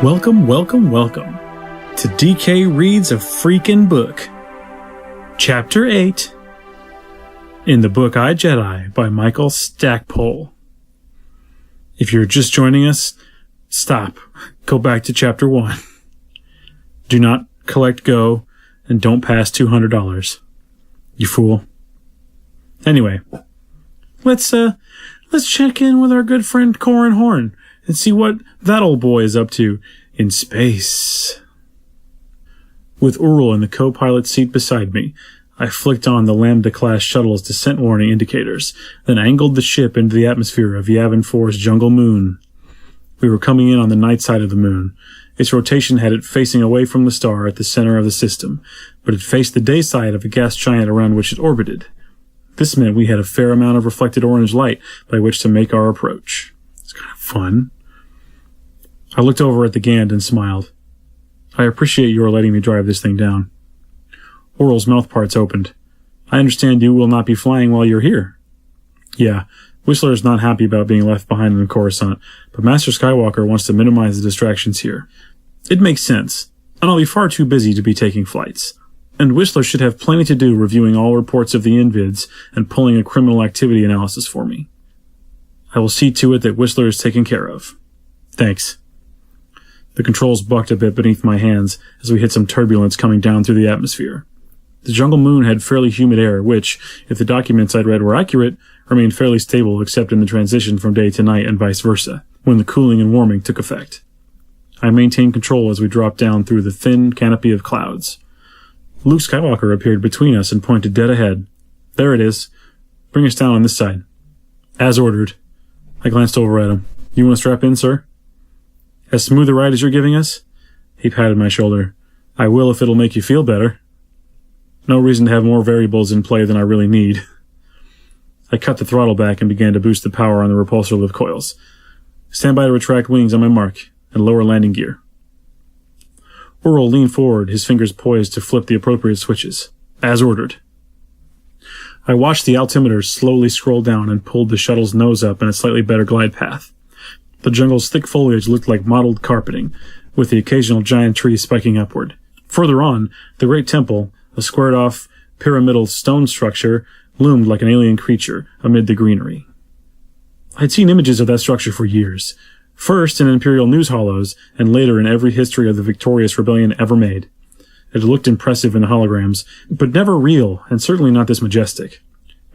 Welcome to DK Reads a Freakin' Book. Chapter 8 in the book I, Jedi by Michael Stackpole. If you're just joining us, stop. Go back to Chapter 1. Do not collect Go and don't pass $200. You fool. Anyway, let's check in with our good friend Corin Horn and see what that old boy is up to in space. With Ural in the co-pilot seat beside me, I flicked on the Lambda-class shuttle's descent warning indicators, then angled the ship into the atmosphere of Yavin 4's jungle moon. We were coming in on the night side of the moon. Its rotation had it facing away from the star at the center of the system, but it faced the day side of a gas giant around which it orbited. This meant we had a fair amount of reflected orange light by which to make our approach. It's kind of fun. I looked over at the Gand and smiled. I appreciate your letting me drive this thing down. Oral's mouth parts opened. I understand you will not be flying while you're here. Yeah, Whistler is not happy about being left behind in Coruscant, but Master Skywalker wants to minimize the distractions here. It makes sense, and I'll be far too busy to be taking flights. And Whistler should have plenty to do reviewing all reports of the invids and pulling a criminal activity analysis for me. I will see to it that Whistler is taken care of. Thanks. The controls bucked a bit beneath my hands as we hit some turbulence coming down through the atmosphere. The jungle moon had fairly humid air, which, if the documents I'd read were accurate, remained fairly stable except in the transition from day to night and vice versa, when the cooling and warming took effect. I maintained control as we dropped down through the thin canopy of clouds. Luke Skywalker appeared between us and pointed dead ahead. There it is. Bring us down on this side. As ordered. I glanced over at him. You want to strap in, sir? As smooth a ride as you're giving us? He patted my shoulder. I will if it'll make you feel better. No reason to have more variables in play than I really need. I cut the throttle back and began to boost the power on the repulsor lift coils. Stand by to retract wings on my mark and lower landing gear. Ural leaned forward, his fingers poised to flip the appropriate switches. As ordered. I watched the altimeter slowly scroll down and pulled the shuttle's nose up in a slightly better glide path. The jungle's thick foliage looked like mottled carpeting, with the occasional giant tree spiking upward. Further on, the great temple, a squared-off, pyramidal stone structure, loomed like an alien creature amid the greenery. I'd seen images of that structure for years, first in Imperial news hollows, and later in every history of the victorious rebellion ever made. It looked impressive in the holograms, but never real, and certainly not this majestic.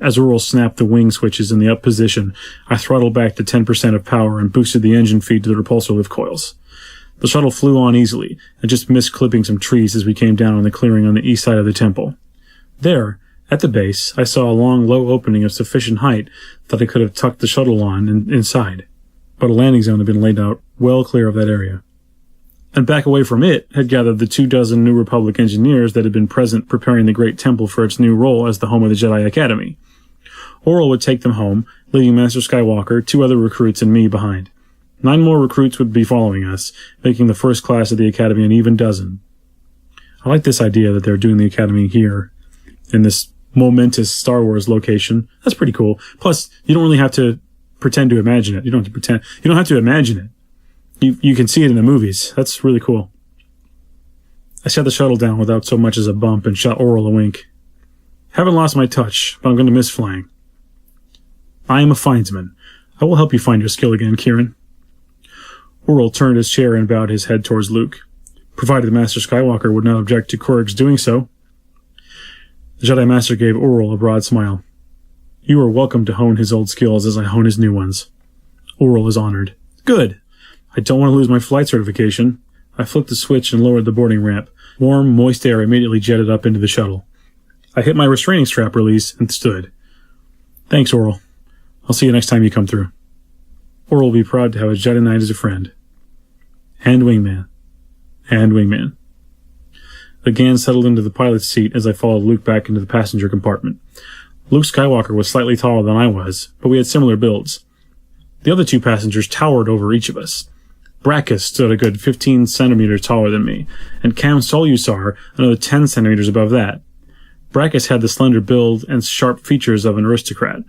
As Ural snapped the wing switches in the up position, I throttled back to 10% of power and boosted the engine feed to the repulsor lift coils. The shuttle flew on easily, and just missed clipping some trees as we came down on the clearing on the east side of the temple. There, at the base, I saw a long, low opening of sufficient height that I could have tucked the shuttle on and inside, but a landing zone had been laid out well clear of that area. And back away from it had gathered the 24 New Republic engineers that had been present preparing the Great Temple for its new role as the home of the Jedi Academy. Ural would take them home, leaving Master Skywalker, 2 other recruits, and me behind. 9 more recruits would be following us, making the first class of the Academy an even dozen. I like this idea that they're doing the Academy here, in this momentous Star Wars location. That's pretty cool. Plus, you don't really have to pretend to imagine it. You don't have to imagine it. You can see it in the movies. That's really cool. I set the shuttle down without so much as a bump and shot Ural a wink. Haven't lost my touch, but I'm going to miss flying. I am a findsman. I will help you find your skill again, Kieran. Ural turned his chair and bowed his head towards Luke, provided Master Skywalker would not object to Kurg's doing so. The Jedi Master gave Ural a broad smile. You are welcome to hone his old skills as I hone his new ones. Ural is honored. Good. I don't want to lose my flight certification. I flipped the switch and lowered the boarding ramp. Warm, moist air immediately jetted up into the shuttle. I hit my restraining strap release and stood. Thanks, Ural. I'll see you next time you come through. Ural will be proud to have a Jedi Knight as a friend. And wingman. And wingman. The Gand settled into the pilot's seat as I followed Luke back into the passenger compartment. Luke Skywalker was slightly taller than I was, but we had similar builds. The other 2 passengers towered over each of us. Brackus stood a good 15 centimeters taller than me, and Cam Solusar another 10 centimeters above that. Brackus had the slender build and sharp features of an aristocrat.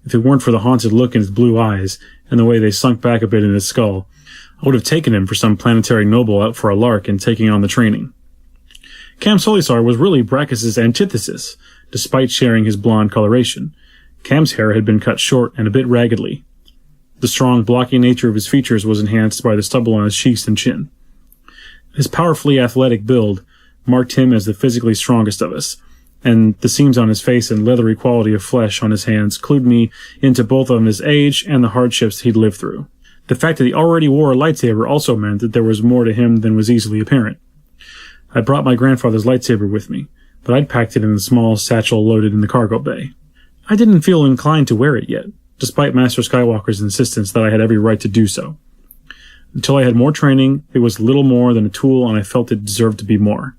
If it weren't for the haunted look in his blue eyes and the way they sunk back a bit in his skull, I would have taken him for some planetary noble out for a lark and taking on the training. Cam Solisar was really Brachus's antithesis, despite sharing his blonde coloration. Cam's hair had been cut short and a bit raggedly. The strong, blocky nature of his features was enhanced by the stubble on his cheeks and chin. His powerfully athletic build marked him as the physically strongest of us, and the seams on his face and leathery quality of flesh on his hands clued me into both of his age and the hardships he'd lived through. The fact that he already wore a lightsaber also meant that there was more to him than was easily apparent. I brought my grandfather's lightsaber with me, but I'd packed it in a small satchel loaded in the cargo bay. I didn't feel inclined to wear it yet, despite Master Skywalker's insistence that I had every right to do so. Until I had more training, it was little more than a tool, and I felt it deserved to be more.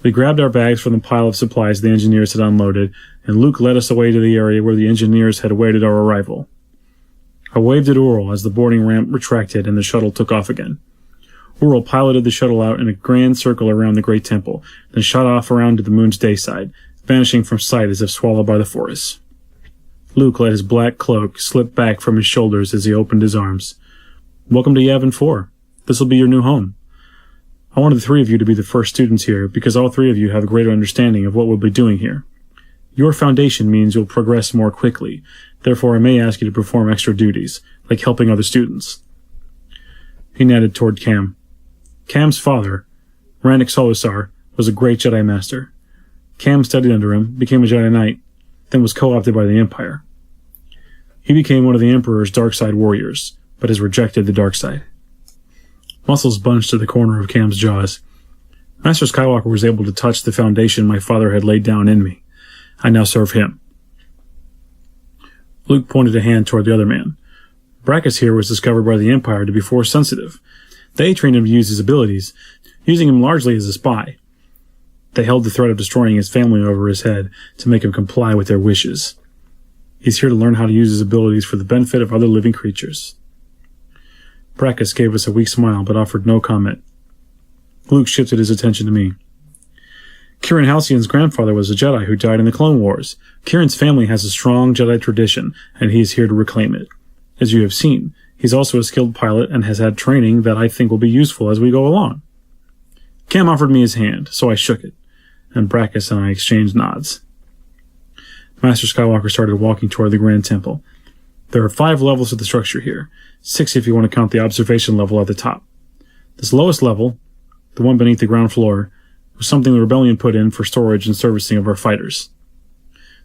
We grabbed our bags from the pile of supplies the engineers had unloaded, and Luke led us away to the area where the engineers had awaited our arrival. I waved at Ural as the boarding ramp retracted and the shuttle took off again. Ural piloted the shuttle out in a grand circle around the Great Temple, then shot off around to the moon's day side, vanishing from sight as if swallowed by the forest. Luke let his black cloak slip back from his shoulders as he opened his arms. "Welcome to Yavin 4. This will be your new home. I wanted the three of you to be the first students here because all three of you have a greater understanding of what we'll be doing here. Your foundation means you'll progress more quickly. Therefore, I may ask you to perform extra duties, like helping other students." He nodded toward Cam. Cam's father, Rannik Solisar, was a great Jedi Master. Cam studied under him, became a Jedi Knight, then was co-opted by the Empire. He became one of the Emperor's dark side warriors, but has rejected the dark side. Muscles bunched at the corner of Cam's jaws. Master Skywalker was able to touch the foundation my father had laid down in me. I now serve him. Luke pointed a hand toward the other man. Brachus here was discovered by the Empire to be Force-sensitive. They trained him to use his abilities, using him largely as a spy. They held the threat of destroying his family over his head to make him comply with their wishes. He's here to learn how to use his abilities for the benefit of other living creatures. Brachus gave us a weak smile, but offered no comment. Luke shifted his attention to me. Kieran Halcyon's grandfather was a Jedi who died in the Clone Wars. Kieran's family has a strong Jedi tradition, and he is here to reclaim it. As you have seen, he's also a skilled pilot and has had training that I think will be useful as we go along. Cam offered me his hand, so I shook it, and Brachus and I exchanged nods. Master Skywalker started walking toward the Grand Temple. There are 5 levels of the structure here, 6 if you want to count the observation level at the top. This lowest level, the one beneath the ground floor, was something the Rebellion put in for storage and servicing of our fighters.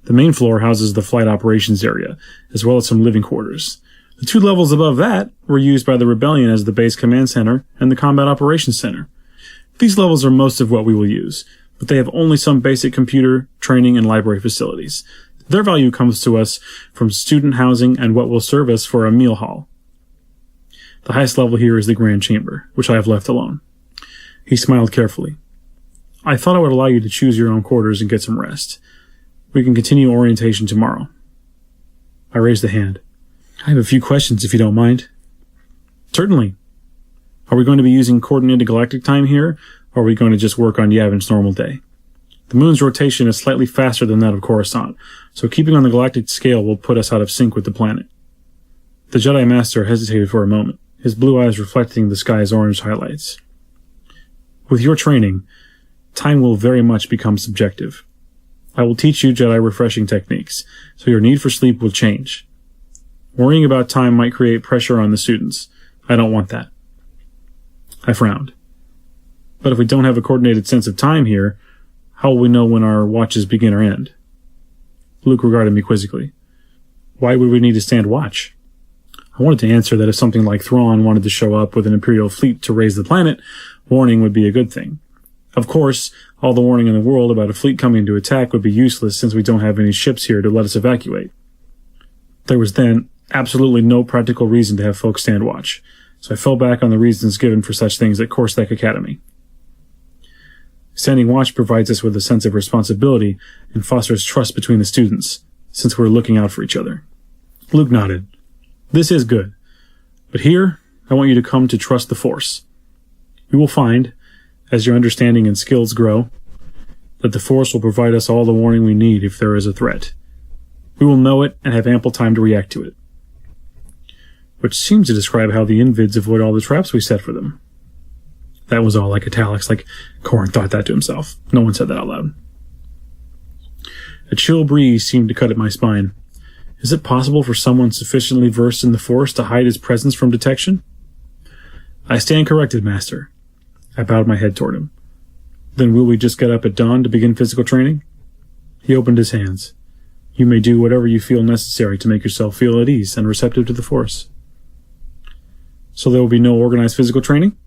The main floor houses the flight operations area, as well as some living quarters. The 2 levels above that were used by the Rebellion as the base command center and the combat operations center. These levels are most of what we will use, but they have only some basic computer, training, and library facilities. Their value comes to us from student housing and what will serve us for a meal hall. The highest level here is the Grand Chamber, which I have left alone. He smiled carefully. I thought I would allow you to choose your own quarters and get some rest. We can continue orientation tomorrow. I raised a hand. I have a few questions if you don't mind. Certainly. Are we going to be using coordinated galactic time here, or are we going to just work on Yavin's normal day? The moon's rotation is slightly faster than that of Coruscant, so keeping on the galactic scale will put us out of sync with the planet. The Jedi Master hesitated for a moment, his blue eyes reflecting the sky's orange highlights. With your training, time will very much become subjective. I will teach you Jedi refreshing techniques, so your need for sleep will change. Worrying about time might create pressure on the students. I don't want that. I frowned. But if we don't have a coordinated sense of time here, how will we know when our watches begin or end? Luke regarded me quizzically. Why would we need to stand watch? I wanted to answer that if something like Thrawn wanted to show up with an Imperial fleet to raise the planet, warning would be a good thing. Of course, all the warning in the world about a fleet coming to attack would be useless since we don't have any ships here to let us evacuate. There was then absolutely no practical reason to have folks stand watch, so I fell back on the reasons given for such things at Corsac Academy. Standing watch provides us with a sense of responsibility and fosters trust between the students, since we're looking out for each other. Luke nodded. This is good. But here, I want you to come to trust the Force. You will find, as your understanding and skills grow, that the Force will provide us all the warning we need if there is a threat. We will know it and have ample time to react to it. which seems to describe how the invids avoid all the traps we set for them. That was all like italics, like Corrin thought that to himself. No one said that out loud. A chill breeze seemed to cut at my spine. Is it possible for someone sufficiently versed in the Force to hide his presence from detection? I stand corrected, Master. I bowed my head toward him. Then will we just get up at dawn to begin physical training? He opened his hands. You may do whatever you feel necessary to make yourself feel at ease and receptive to the Force. So there will be no organized physical training?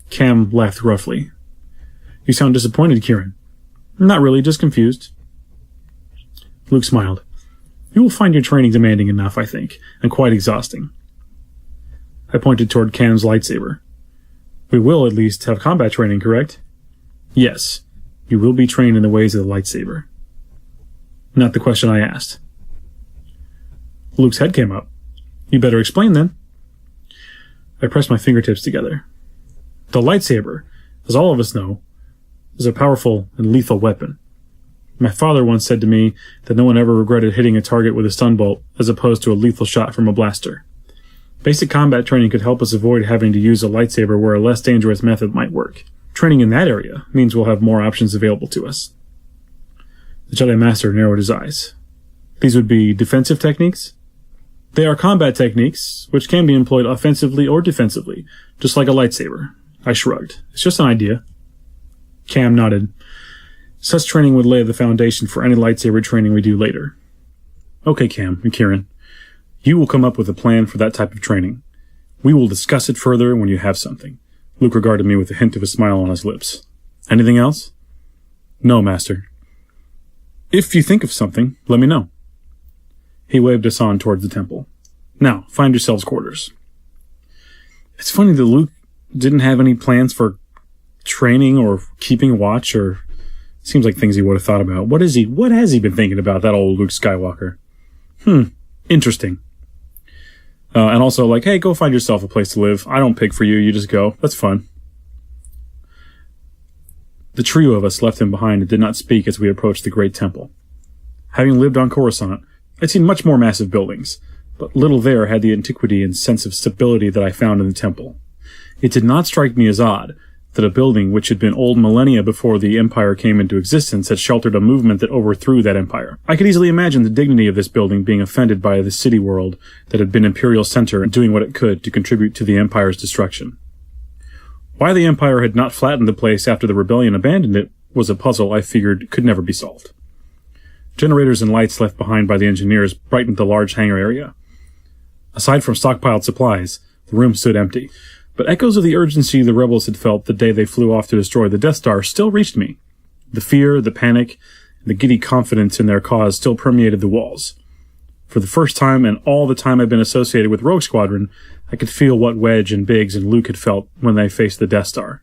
Cam laughed roughly. You sound disappointed, Kieran. Not really, just confused. Luke smiled. You will find your training demanding enough, I think, and quite exhausting. I pointed toward Cam's lightsaber. We will, at least, have combat training, correct? Yes. You will be trained in the ways of the lightsaber. Not the question I asked. Luke's head came up. You better explain, then. I pressed my fingertips together. The lightsaber, as all of us know, is a powerful and lethal weapon. My father once said to me that no one ever regretted hitting a target with a stun bolt as opposed to a lethal shot from a blaster. Basic combat training could help us avoid having to use a lightsaber where a less dangerous method might work. Training in that area means we'll have more options available to us. The Jedi Master narrowed his eyes. These would be defensive techniques? They are combat techniques, which can be employed offensively or defensively, just like a lightsaber. I shrugged. It's just an idea. Cam nodded. Such training would lay the foundation for any lightsaber training we do later. Okay, Cam and Kieran. You will come up with a plan for that type of training. We will discuss it further when you have something. Luke regarded me with a hint of a smile on his lips. Anything else? No, Master. If you think of something, let me know. He waved us on towards the temple. Now, find yourselves quarters. It's funny that Luke didn't have any plans for training or keeping watch, or seems like things he would have thought about. What has he been thinking about, that old Luke Skywalker? Interesting. And also, like, hey, go find yourself a place to live. I don't pick for you, you just go. That's fun. The trio of us left him behind and did not speak as we approached the great temple. Having lived on Coruscant, I'd seen much more massive buildings, but little there had the antiquity and sense of stability that I found in the temple. It did not strike me as odd that a building which had been old millennia before the Empire came into existence had sheltered a movement that overthrew that empire. I could easily imagine the dignity of this building being offended by the city world that had been Imperial center and doing what it could to contribute to the Empire's destruction. Why the Empire had not flattened the place after the rebellion abandoned it was a puzzle I figured could never be solved. Generators and lights left behind by the engineers brightened the large hangar area. Aside from stockpiled supplies, the room stood empty. But echoes of the urgency the rebels had felt the day they flew off to destroy the Death Star still reached me. The fear, the panic, and the giddy confidence in their cause still permeated the walls. For the first time in all the time I've been associated with Rogue Squadron, I could feel what Wedge and Biggs and Luke had felt when they faced the Death Star.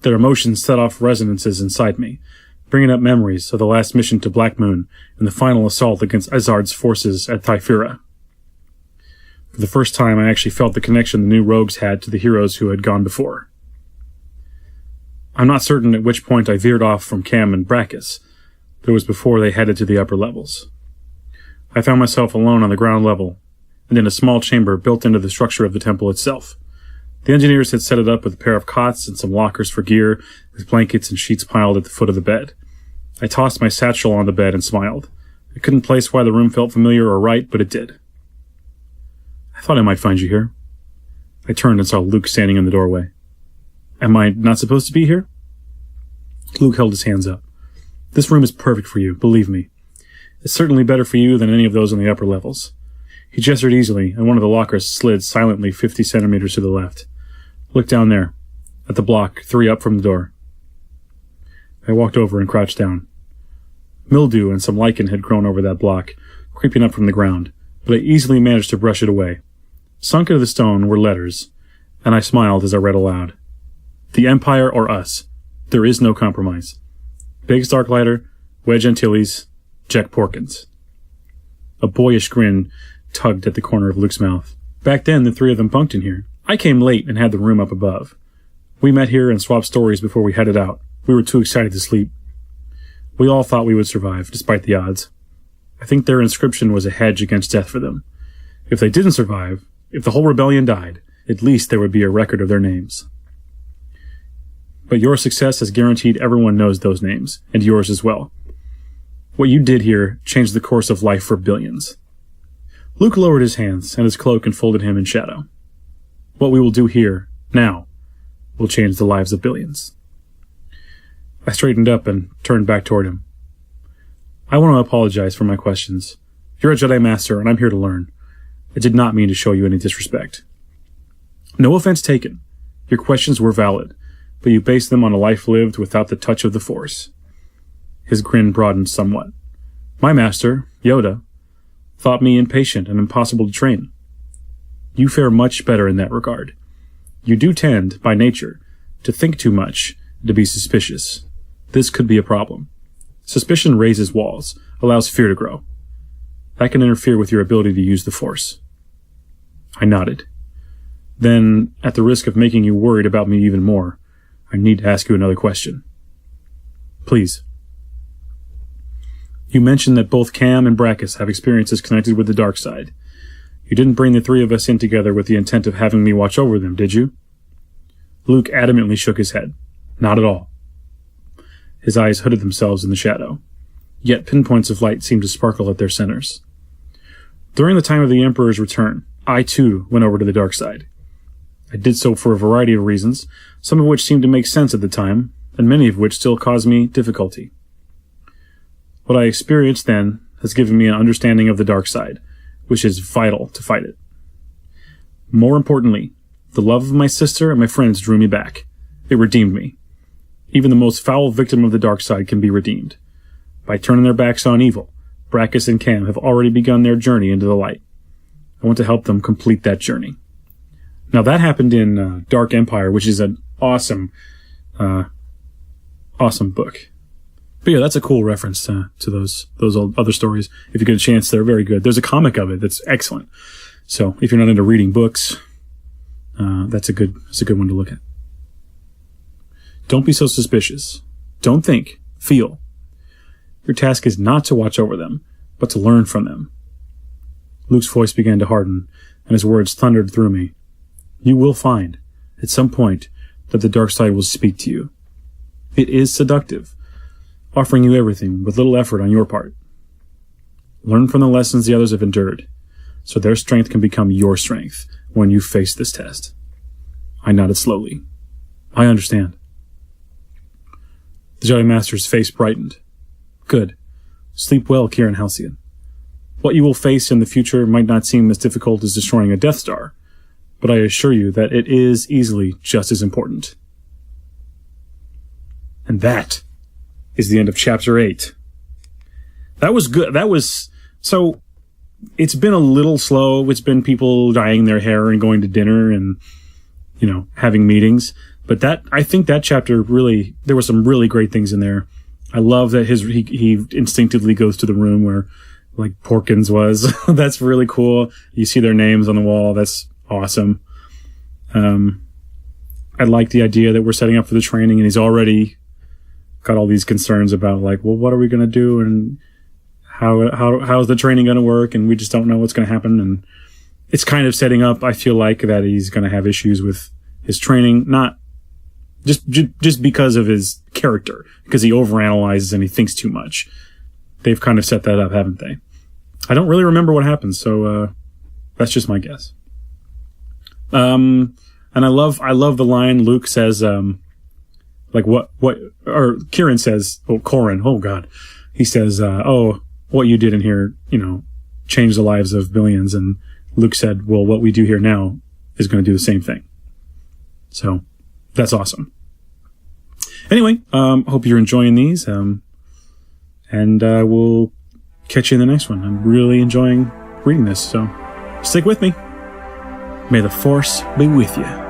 Their emotions set off resonances inside me, bringing up memories of the last mission to Black Moon and the final assault against Ezard's forces at Thifira. For the first time, I actually felt the connection the new rogues had to the heroes who had gone before. I'm not certain at which point I veered off from Cam and Brackus, but it was before they headed to the upper levels. I found myself alone on the ground level, and in a small chamber built into the structure of the temple itself. The engineers had set it up with a pair of cots and some lockers for gear, with blankets and sheets piled at the foot of the bed. I tossed my satchel on the bed and smiled. I couldn't place why the room felt familiar or right, but it did. I thought I might find you here. I turned and saw Luke standing in the doorway. Am I not supposed to be here? Luke held his hands up. This room is perfect for you, believe me. It's certainly better for you than any of those on the upper levels. He gestured easily, and one of the lockers slid silently 50 centimeters to the left. Look down there, at the block 3 up from the door. I walked over and crouched down. Mildew and some lichen had grown over that block, creeping up from the ground, but I easily managed to brush it away. Sunk into the stone were letters, and I smiled as I read aloud. The Empire or us. There is no compromise. Biggs Darklighter, Wedge Antilles, Jack Porkins. A boyish grin tugged at the corner of Luke's mouth. Back then, the 3 of them bunked in here. I came late and had the room up above. We met here and swapped stories before we headed out. We were too excited to sleep. We all thought we would survive, despite the odds. I think their inscription was a hedge against death for them. If they didn't survive, If the whole rebellion died, at least there would be a record of their names. But your success has guaranteed everyone knows those names, and yours as well. What you did here changed the course of life for billions. Luke lowered his hands and his cloak enfolded him in shadow. What we will do here, now, will change the lives of billions. I straightened up and turned back toward him. I want to apologize for my questions. You're a Jedi Master, and I'm here to learn. I did not mean to show you any disrespect. No offense taken. Your questions were valid, but you based them on a life lived without the touch of the Force. His grin broadened somewhat. My master, Yoda, thought me impatient and impossible to train. You fare much better in that regard. You do tend, by nature, to think too much, to be suspicious. This could be a problem. Suspicion raises walls, allows fear to grow. That can interfere with your ability to use the Force. I nodded. Then, at the risk of making you worried about me even more, I need to ask you another question. Please. You mentioned that both Cam and Brackus have experiences connected with the dark side. You didn't bring the three of us in together with the intent of having me watch over them, did you? Luke adamantly shook his head. Not at all. His eyes hooded themselves in the shadow, yet pinpoints of light seemed to sparkle at their centers. During the time of the Emperor's return, I too went over to the dark side. I did so for a variety of reasons, some of which seemed to make sense at the time, and many of which still cause me difficulty. What I experienced then has given me an understanding of the dark side, which is vital to fight it. More importantly, the love of my sister and my friends drew me back. It redeemed me. Even the most foul victim of the dark side can be redeemed. By turning their backs on evil, Brackus and Cam have already begun their journey into the light. I want to help them complete that journey. Now that happened in Dark Empire, which is an awesome book. But yeah, that's a cool reference to those old other stories. If you get a chance, they're very good. There's a comic of it that's excellent. So if you're not into reading books, that's a good one to look at. Don't be so suspicious. Don't think. Feel. Your task is not to watch over them, but to learn from them. Luke's voice began to harden, and his words thundered through me. You will find, at some point, that the dark side will speak to you. It is seductive, offering you everything with little effort on your part. Learn from the lessons the others have endured, so their strength can become your strength when you face this test. I nodded slowly. I understand. The Jedi Master's face brightened. Good. Sleep well, Kieran Halcyon. What you will face in the future might not seem as difficult as destroying a Death Star, but I assure you that it is easily just as important. And that is the end of Chapter 8. That was good. So, it's been a little slow. It's been people dyeing their hair and going to dinner and, having meetings. But I think that chapter really, there were some really great things in there. I love that he instinctively goes to the room where, like, Porkins was. That's really cool. You see their names on the wall. That's awesome. I like the idea that we're setting up for the training and he's already got all these concerns about, like, well, what are we going to do and how's the training going to work, and we just don't know what's going to happen. And it's kind of setting up, I feel like, that he's going to have issues with his training, not just because of his character, because he overanalyzes and he thinks too much. They've kind of set that up, haven't they? I don't really remember what happens, so that's just my guess. And I love the line Luke says, like or Kieran says, Corrin, oh God, he says, what you did in here, changed the lives of billions. And Luke said, well, what we do here now is going to do the same thing. So that's awesome. Anyway, hope you're enjoying these. And we'll catch you in the next one. I'm really enjoying reading this, so stick with me. May the Force be with you.